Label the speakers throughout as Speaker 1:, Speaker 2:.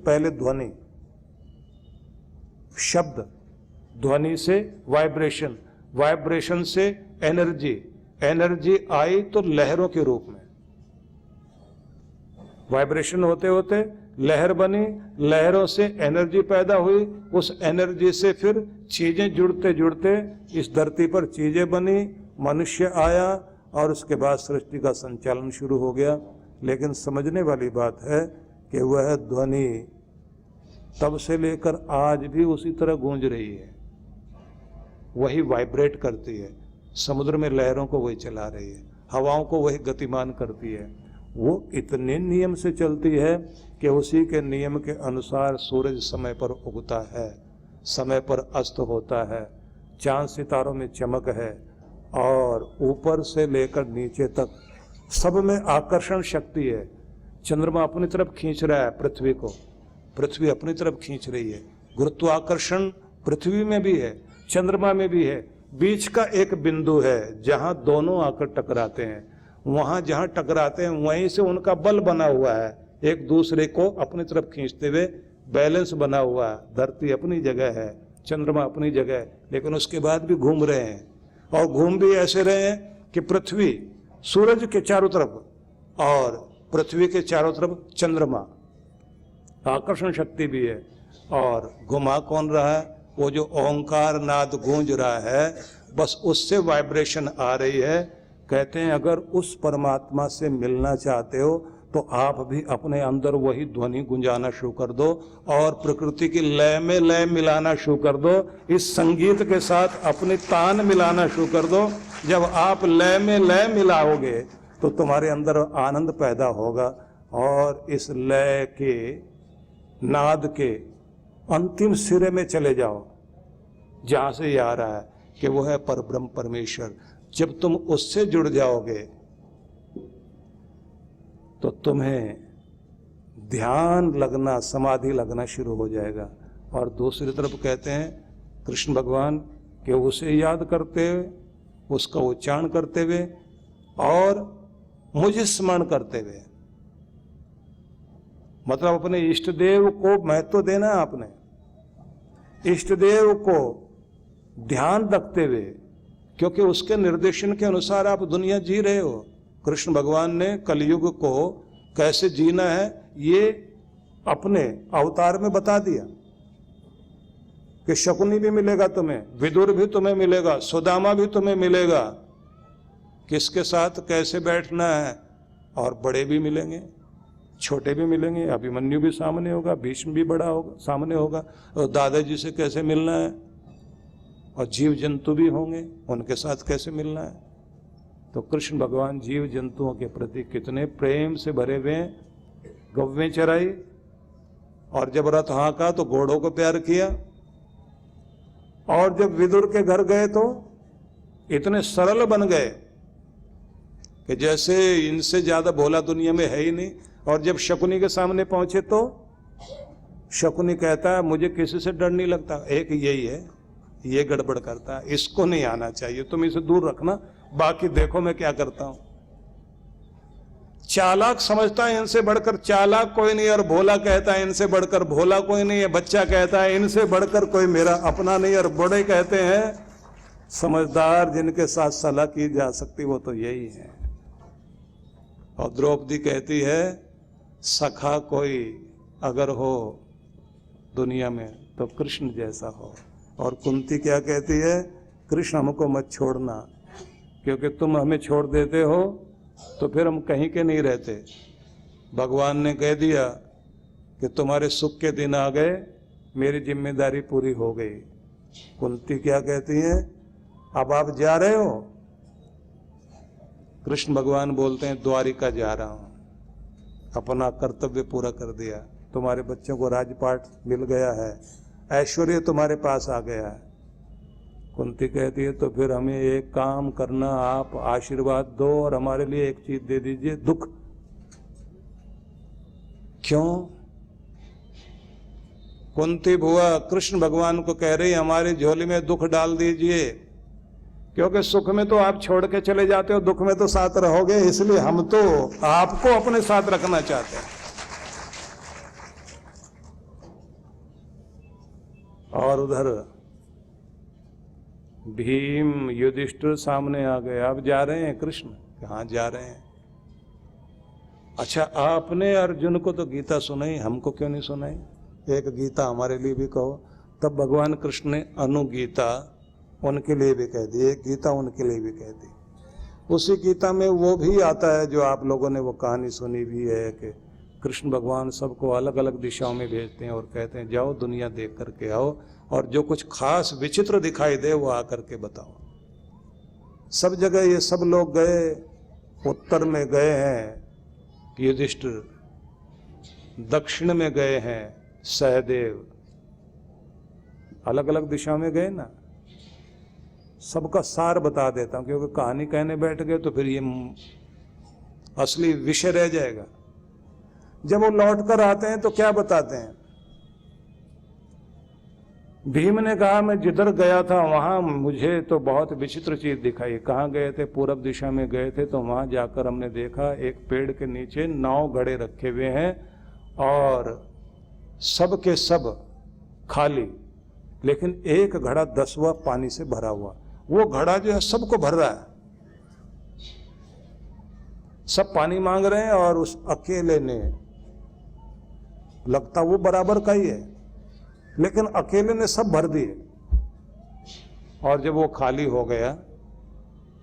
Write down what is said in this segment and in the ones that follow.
Speaker 1: पहले ध्वनि, शब्द, ध्वनि से वाइब्रेशन, वाइब्रेशन से एनर्जी, एनर्जी आई तो लहरों के रूप में, वाइब्रेशन होते होते लहर बनी, लहरों से एनर्जी पैदा हुई, उस एनर्जी से फिर चीजें जुड़ते जुड़ते इस धरती पर चीजें बनी, मनुष्य आया और उसके बाद सृष्टि का संचालन शुरू हो गया। लेकिन समझने वाली बात है कि वह ध्वनि तब से लेकर आज भी उसी तरह गूंज रही है, वही वाइब्रेट करती है, समुद्र में लहरों को वही चला रही है, हवाओं को वही गतिमान करती है। वो इतने नियम से चलती है कि उसी के नियम के अनुसार सूरज समय पर उगता है, समय पर अस्त होता है, चांद सितारों में चमक है, और ऊपर से लेकर नीचे तक सब में आकर्षण शक्ति है। चंद्रमा अपनी तरफ खींच रहा है पृथ्वी को, पृथ्वी अपनी तरफ खींच रही है, गुरुत्वाकर्षण पृथ्वी में भी है, चंद्रमा में भी है। बीच का एक बिंदु है जहां दोनों आकर टकराते हैं, वहां जहां टकराते हैं वहीं से उनका बल बना हुआ है, एक दूसरे को अपनी तरफ खींचते हुए बैलेंस बना हुआ है। धरती अपनी जगह है, चंद्रमा अपनी जगह है, लेकिन उसके बाद भी घूम रहे हैं, और घूम भी ऐसे रहे हैं कि पृथ्वी सूरज के चारों तरफ और पृथ्वी के चारों तरफ चंद्रमा, आकर्षण शक्ति भी है। और घुमा कौन रहा है? वो जो ओंकार नाद गूंज रहा है, बस उससे वाइब्रेशन आ रही है। कहते हैं अगर उस परमात्मा से मिलना चाहते हो तो आप भी अपने अंदर वही ध्वनि गुंजाना शुरू कर दो और प्रकृति की लय में लय मिलाना शुरू कर दो, इस संगीत के साथ अपनी तान मिलाना शुरू कर दो। जब आप लय में लय मिलाओगे तो तुम्हारे अंदर आनंद पैदा होगा, और इस लय के नाद के अंतिम सिरे में चले जाओ जहां से ये आ रहा है कि वो है परब्रह्म परमेश्वर। जब तुम उससे जुड़ जाओगे तो तुम्हें ध्यान लगना, समाधि लगना शुरू हो जाएगा। और दूसरी तरफ कहते हैं कृष्ण भगवान कि उसे याद करते हुए, उसका उच्चारण करते हुए और मुझे स्मरण करते हुए, मतलब अपने इष्ट देव को महत्व देना है। आपने इष्ट देव को ध्यान रखते हुए, क्योंकि उसके निर्देशन के अनुसार आप दुनिया जी रहे हो। कृष्ण भगवान ने कलयुग को कैसे जीना है ये अपने अवतार में बता दिया कि शकुनी भी मिलेगा तुम्हें, विदुर भी तुम्हें मिलेगा, सुदामा भी तुम्हें मिलेगा, किसके साथ कैसे बैठना है। और बड़े भी मिलेंगे, छोटे भी मिलेंगे, अभिमन्यु भी सामने होगा, भीष्म भी बड़ा होगा सामने होगा, और दादाजी से कैसे मिलना है, और जीव जंतु भी होंगे, उनके साथ कैसे मिलना है। तो कृष्ण भगवान जीव जंतुओं के प्रति कितने प्रेम से भरे हुए हैं। गौवें चराई, और जब रथ हाँका तो घोड़ों को प्यार किया, और जब विदुर के घर गए तो इतने सरल बन गए कि जैसे इनसे ज्यादा भोला दुनिया में है ही नहीं। और जब शकुनी के सामने पहुंचे तो शकुनी कहता है मुझे किसी से डर नहीं लगता, एक यही है, ये गड़बड़ करता है, इसको नहीं आना चाहिए, तुम इसे दूर रखना, बाकी देखो मैं क्या करता हूं। चालाक समझता है इनसे बढ़कर चालाक कोई नहीं, और भोला कहता है इनसे बढ़कर भोला कोई नहीं है। बच्चा कहता है इनसे बढ़कर कोई मेरा अपना नहीं, और बड़े कहते हैं समझदार जिनके साथ सलाह की जा सकती वो तो यही है। और द्रौपदी कहती है सखा कोई अगर हो दुनिया में तो कृष्ण जैसा हो। और कुंती क्या कहती है? कृष्ण हमको मत छोड़ना, क्योंकि तुम हमें छोड़ देते हो तो फिर हम कहीं के नहीं रहते। भगवान ने कह दिया कि तुम्हारे सुख के दिन आ गए, मेरी जिम्मेदारी पूरी हो गई। कुंती क्या कहती है? अब आप जा रहे हो? कृष्ण भगवान बोलते हैं द्वारिका जा रहा हूं, अपना कर्तव्य पूरा कर दिया, तुम्हारे बच्चों को राजपाट मिल गया है, ऐश्वर्य तुम्हारे पास आ गया है। कुंती कहती है तो फिर हमें एक काम करना, आप आशीर्वाद दो और हमारे लिए एक चीज दे दीजिए, दुख। क्यों? कुंती बुआ कृष्ण भगवान को कह रही हमारी झोली में दुख डाल दीजिए, क्योंकि सुख में तो आप छोड़ के चले जाते हो, दुख में तो साथ रहोगे, इसलिए हम तो आपको अपने साथ रखना चाहते हैं। और उधर भीम युधिष्ठिर सामने आ गए। अब जा रहे हैं कृष्ण? कहाँ जा रहे हैं? अच्छा, आपने अर्जुन को तो गीता सुनाई, हमको क्यों नहीं सुनाई? एक गीता हमारे लिए भी कहो। तब भगवान कृष्ण ने अनुगीता उनके लिए भी कह दी, एक गीता उनके लिए भी कह दी। उसी गीता में वो भी आता है जो आप लोगों ने वो कहानी सुनी भी है कि कृष्ण भगवान सबको अलग अलग दिशाओं में भेजते हैं और कहते हैं जाओ दुनिया देख करके आओ, और जो कुछ खास विचित्र दिखाई दे वो आकर के बताओ। सब जगह ये सब लोग गए। उत्तर में गए हैं युधिष्ठिर, दक्षिण में गए हैं सहदेव, अलग अलग दिशा में गए ना। सबका सार बता देता हूं, क्योंकि कहानी कहने बैठ गए तो फिर ये असली विषय रह जाएगा। जब वो लौट कर आते हैं तो क्या बताते हैं? भीम ने कहा मैं जिधर गया था वहां मुझे तो बहुत विचित्र चीज दिखाई। कहाँ गए थे? पूरब दिशा में गए थे, तो वहां जाकर हमने देखा एक पेड़ के नीचे 9 घड़े रखे हुए हैं और सब के सब खाली, लेकिन एक घड़ा 10वां पानी से भरा हुआ। वो घड़ा जो है सबको भर रहा है, सब पानी मांग रहे हैं और उस अकेले ने, लगता वो बराबर का ही है, लेकिन अकेले ने सब भर दिए। और जब वो खाली हो गया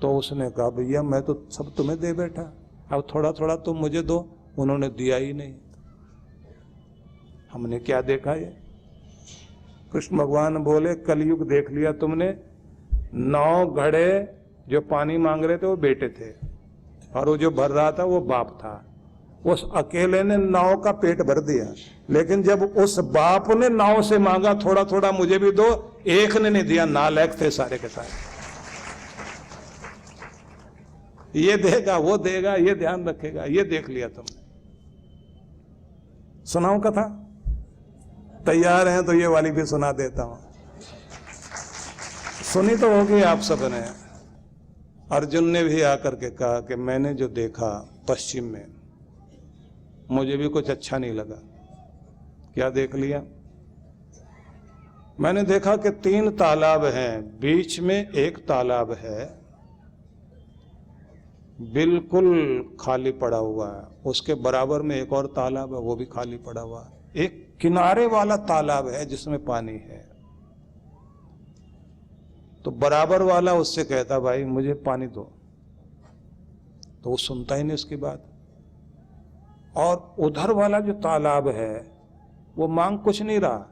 Speaker 1: तो उसने कहा भैया मैं तो सब तुम्हें दे बैठा, अब थोड़ा थोड़ा तुम मुझे दो। उन्होंने दिया ही नहीं। हमने क्या देखा ये? कृष्ण भगवान बोले कलयुग देख लिया तुमने। 9 घड़े जो पानी मांग रहे थे वो बेटे थे, और वो जो भर रहा था वो बाप था। उस अकेले ने 9 का पेट भर दिया, लेकिन जब उस बाप ने 9 से मांगा थोड़ा थोड़ा मुझे भी दो, एक ने नहीं दिया। नालायक थे सारे के सारे। ये देगा वो देगा, ये ध्यान रखेगा, ये देख लिया तुमने। सुनाऊं कथा? तैयार हैं तो ये वाली भी सुना देता हूं। सुनी तो होगी आप सबने। अर्जुन ने भी आकर के कहा कि मैंने जो देखा पश्चिम में मुझे भी कुछ अच्छा नहीं लगा। क्या देख लिया? मैंने देखा कि 3 तालाब हैं, बीच में एक तालाब है बिल्कुल खाली पड़ा हुआ है, उसके बराबर में एक और तालाब है वो भी खाली पड़ा हुआ है, एक किनारे वाला तालाब है जिसमें पानी है। तो बराबर वाला उससे कहता भाई मुझे पानी दो, तो वो सुनता ही नहीं उसकी बात। और उधर वाला जो तालाब है वो मांग कुछ नहीं रहा,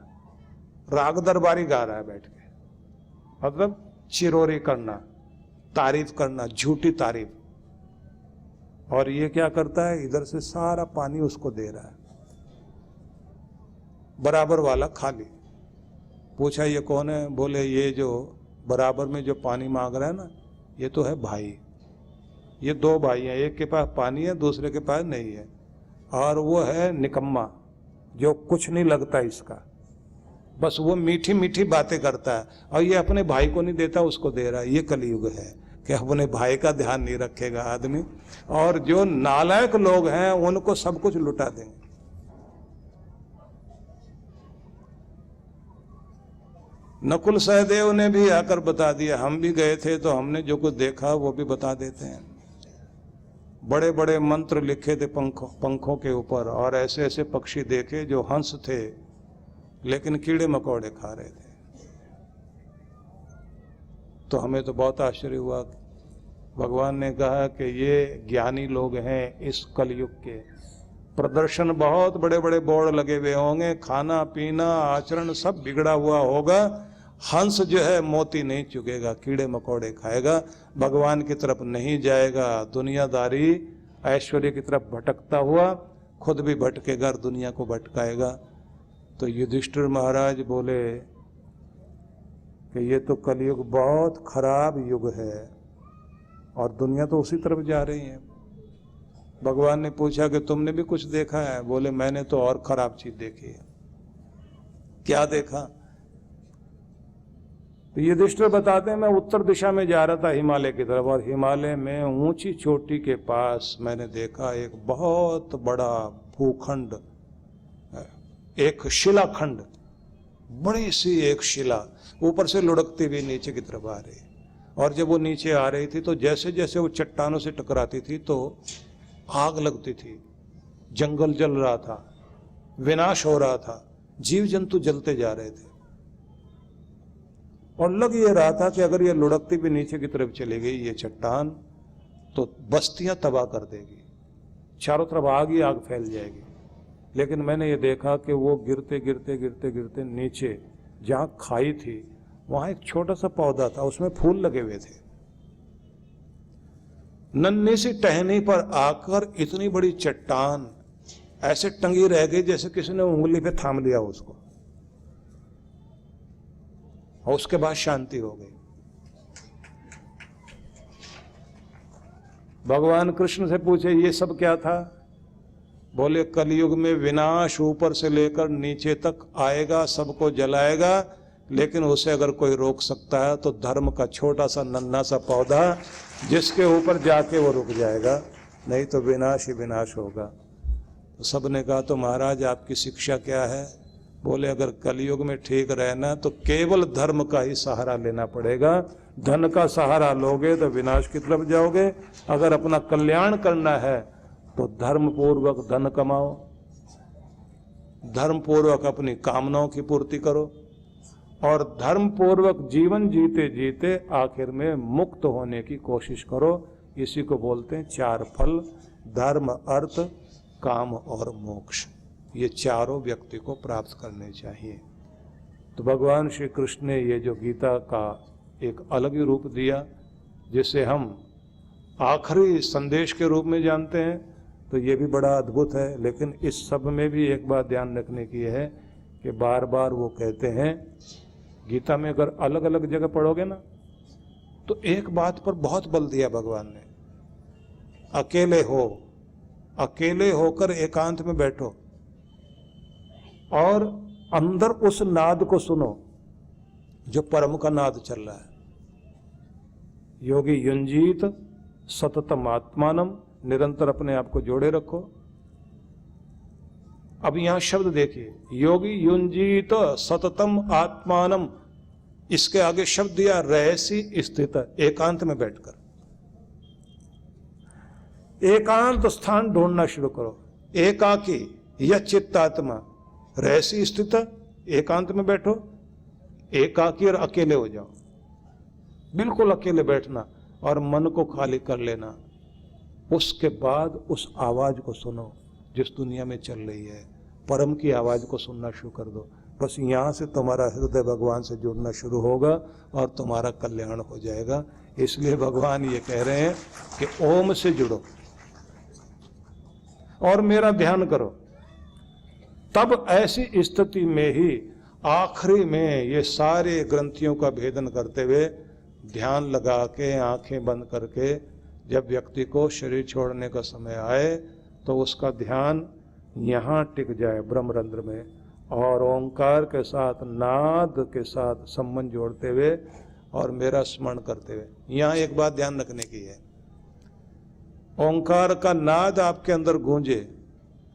Speaker 1: राग दरबारी गा रहा है बैठ के, मतलब चिरोरी करना, तारीफ करना, झूठी तारीफ। और ये क्या करता है, इधर से सारा पानी उसको दे रहा है, बराबर वाला खाली। पूछा ये कौन है? बोले ये जो बराबर में जो पानी मांग रहा है ना, ये तो है भाई। ये 2 भाई हैं, एक के पास पानी है दूसरे के पास नहीं है, और वो है निकम्मा जो कुछ नहीं लगता इसका, बस वो मीठी मीठी बातें करता है, और ये अपने भाई को नहीं देता उसको दे रहा है। ये कलयुग है कि अपने भाई का ध्यान नहीं रखेगा आदमी, और जो नालायक लोग हैं उनको सब कुछ लुटा देंगे। नकुल सहदेव ने भी आकर बता दिया, हम भी गए थे तो हमने जो कुछ देखा वो भी बता देते हैं। बड़े बड़े मंत्र लिखे थे पंखों के ऊपर, और ऐसे ऐसे पक्षी देखे जो हंस थे लेकिन कीड़े मकोड़े खा रहे थे। तो हमें तो बहुत आश्चर्य हुआ। भगवान ने कहा कि ये ज्ञानी लोग हैं इस कलयुग के। प्रदर्शन बहुत बड़े बड़े बोर्ड लगे हुए होंगे, खाना पीना आचरण सब बिगड़ा हुआ होगा, हंस जो है मोती नहीं चुगेगा, कीड़े मकोड़े खाएगा, भगवान की तरफ नहीं जाएगा, दुनियादारी ऐश्वर्य की तरफ भटकता हुआ खुद भी भटकेगा और दुनिया को भटकाएगा। तो युधिष्ठिर महाराज बोले कि ये तो कलयुग बहुत खराब युग है और दुनिया तो उसी तरफ जा रही है। भगवान ने पूछा कि तुमने भी कुछ देखा है? बोले मैंने तो और खराब चीज देखी है। क्या देखा? तो युधिष्ठिर बताते हैं मैं उत्तर दिशा में जा रहा था हिमालय की तरफ, और हिमालय में ऊंची चोटी के पास मैंने देखा एक बहुत बड़ा भूखंड, एक शिलाखंड बड़ी सी एक शिला ऊपर से लुढ़कती हुई नीचे की तरफ आ रही, और जब वो नीचे आ रही थी तो जैसे जैसे वो चट्टानों से टकराती थी तो आग लगती थी, जंगल जल रहा था, विनाश हो रहा था, जीव जंतु जलते जा रहे थे। और लग ये रहा था कि अगर ये लुढ़कती भी नीचे की तरफ चली गई ये चट्टान तो बस्तियां तबाह कर देगी, चारों तरफ आग ही आग फैल जाएगी। लेकिन मैंने ये देखा कि वो गिरते गिरते गिरते गिरते नीचे जहां खाई थी वहां एक छोटा सा पौधा था, उसमें फूल लगे हुए थे। नन्ही सी टहनी पर आकर इतनी बड़ी चट्टान ऐसे टंगी रह गई जैसे किसी ने उंगली पे थाम लिया उसको, और उसके बाद शांति हो गई। भगवान कृष्ण से पूछे ये सब क्या था? बोले कलयुग में विनाश ऊपर से लेकर नीचे तक आएगा, सबको जलाएगा, लेकिन उसे अगर कोई रोक सकता है तो धर्म का छोटा सा नन्हा सा पौधा जिसके ऊपर जाके वो रुक जाएगा, नहीं तो विनाश ही विनाश होगा। तो सबने कहा तो महाराज आपकी शिक्षा क्या है? बोले अगर कलयुग में ठीक रहना तो केवल धर्म का ही सहारा लेना पड़ेगा, धन का सहारा लोगे तो विनाश की तरफ जाओगे। अगर अपना कल्याण करना है तो धर्म पूर्वक धन कमाओ, धर्म पूर्वक अपनी कामनाओं की पूर्ति करो, और धर्म पूर्वक जीवन जीते जीते आखिर में मुक्त होने की कोशिश करो। इसी को बोलते हैं चार फल, धर्म, अर्थ, काम और मोक्ष। ये चारों व्यक्ति को प्राप्त करने चाहिए। तो भगवान श्री कृष्ण ने ये जो गीता का एक अलग ही रूप दिया, जिसे हम आखिरी संदेश के रूप में जानते हैं, तो ये भी बड़ा अद्भुत है। लेकिन इस सब में भी एक बात ध्यान रखने की है कि बार बार वो कहते हैं, गीता में अगर अलग अलग जगह पढ़ोगे ना तो एक बात पर बहुत बल दिया भगवान ने, अकेले हो, अकेले होकर एकांत में बैठो और अंदर उस नाद को सुनो जो परम का नाद चल रहा है। योगी युंजीत सततम आत्मानम, निरंतर अपने आप को जोड़े रखो। अब यहां शब्द देखिए, योगी युंजीत सततम आत्मानम, इसके आगे शब्द दिया रहसी स्थित, एकांत में बैठकर। एकांत स्थान ढूंढना शुरू करो, एकाकी या चित्तात्मा, रहसी स्थित, एकांत में बैठो, एकाकी और अकेले हो जाओ, बिल्कुल अकेले बैठना और मन को खाली कर लेना। उसके बाद उस आवाज को सुनो जिस दुनिया में चल रही है, परम की आवाज को सुनना शुरू कर दो। बस यहां से तुम्हारा हृदय भगवान से जुड़ना शुरू होगा और तुम्हारा कल्याण हो जाएगा। इसलिए भगवान ये कह रहे हैं कि ओम से जुड़ो और मेरा ध्यान करो। तब ऐसी स्थिति में ही आखिरी में ये सारे ग्रंथियों का भेदन करते हुए ध्यान लगा के आंखें बंद करके जब व्यक्ति को शरीर छोड़ने का समय आए तो उसका ध्यान यहाँ टिक जाए ब्रह्मरंध्र में, और ओंकार के साथ, नाद के साथ संबंध जोड़ते हुए और मेरा स्मरण करते हुए। यहाँ एक बात ध्यान रखने की है, ओंकार का नाद आपके अंदर गूंजे,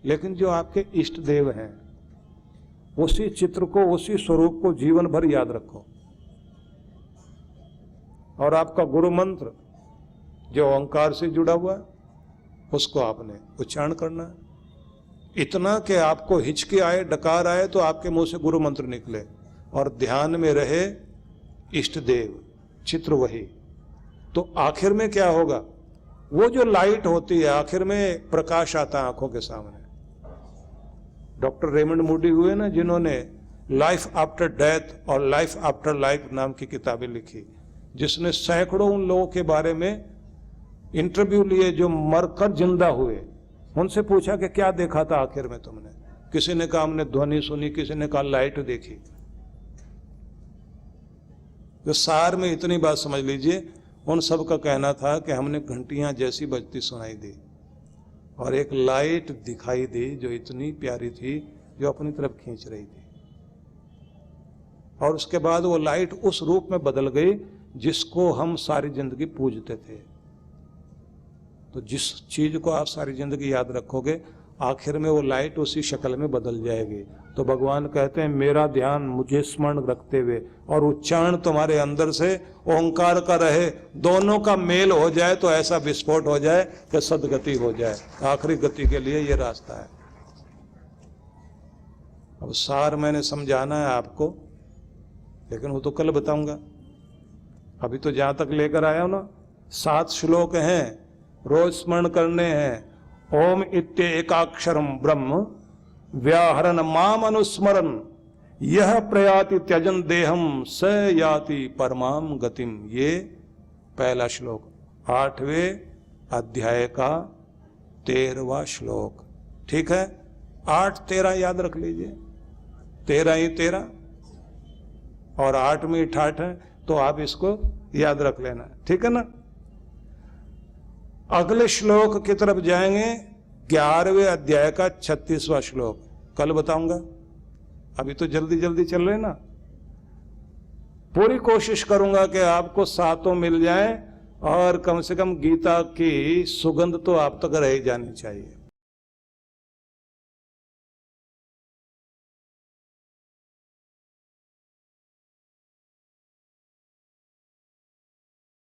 Speaker 1: लेकिन जो आपके इष्ट देव हैं उसी चित्र को, उसी स्वरूप को जीवन भर याद रखो। और आपका गुरु मंत्र जो ओंकार से जुड़ा हुआ है उसको आपने उच्चारण करना है, इतना कि आपको हिचकी आए, डकार आए तो आपके मुंह से गुरु मंत्र निकले और ध्यान में रहे इष्ट देव, चित्र वही। तो आखिर में क्या होगा, वो जो लाइट होती है आखिर में प्रकाश आता है आंखों के सामने। डॉक्टर रेमंड मूडी हुए ना, जिन्होंने लाइफ आफ्टर डेथ और लाइफ आफ्टर लाइफ नाम की किताबें लिखी, जिसने सैकड़ों उन लोगों के बारे में इंटरव्यू लिए जो मरकर जिंदा हुए। उनसे पूछा कि क्या देखा था आखिर में तुमने? किसी ने कहा हमने ध्वनि सुनी, किसी ने कहा लाइट देखी। तो सार में इतनी बात समझ लीजिए, उन सब का कहना था कि हमने घंटियां जैसी बजती सुनाई दी और एक लाइट दिखाई दी जो इतनी प्यारी थी, जो अपनी तरफ खींच रही थी, और उसके बाद वो लाइट उस रूप में बदल गई जिसको हम सारी जिंदगी पूजते थे। तो जिस चीज को आप सारी जिंदगी याद रखोगे आखिर में वो लाइट उसी शक्ल में बदल जाएगी तो भगवान कहते हैं मेरा ध्यान मुझे स्मरण रखते हुए और उच्चारण तुम्हारे अंदर से ओंकार का रहे, दोनों का मेल हो जाए तो ऐसा विस्फोट हो जाए कि सदगति हो जाए। आखिरी गति के लिए ये रास्ता है। अब सार मैंने समझाना है आपको, लेकिन वो तो कल बताऊंगा। अभी तो जहां तक लेकर आया हूं ना, 7 श्लोक हैं, रोज स्मरण करने हैं। ओम इत्ते एकाक्षरम ब्रह्म व्याहरण माम अनुस्मरन यह प्रयाति त्यजन देहम स याति परमाम गतिम। ये पहला श्लोक 8वें अध्याय का 13वां श्लोक। ठीक है, 8-13 याद रख लीजिए, 13 ही 13 और 8 में 8 है, तो आप इसको याद रख लेना। ठीक है ना। अगले श्लोक की तरफ जाएंगे, 11वें अध्याय का 36वां श्लोक। कल बताऊंगा, अभी तो जल्दी जल्दी चल रहे ना। पूरी कोशिश करूंगा कि आपको सातों मिल जाएं और कम से कम गीता की सुगंध तो आप तक रह जानी चाहिए।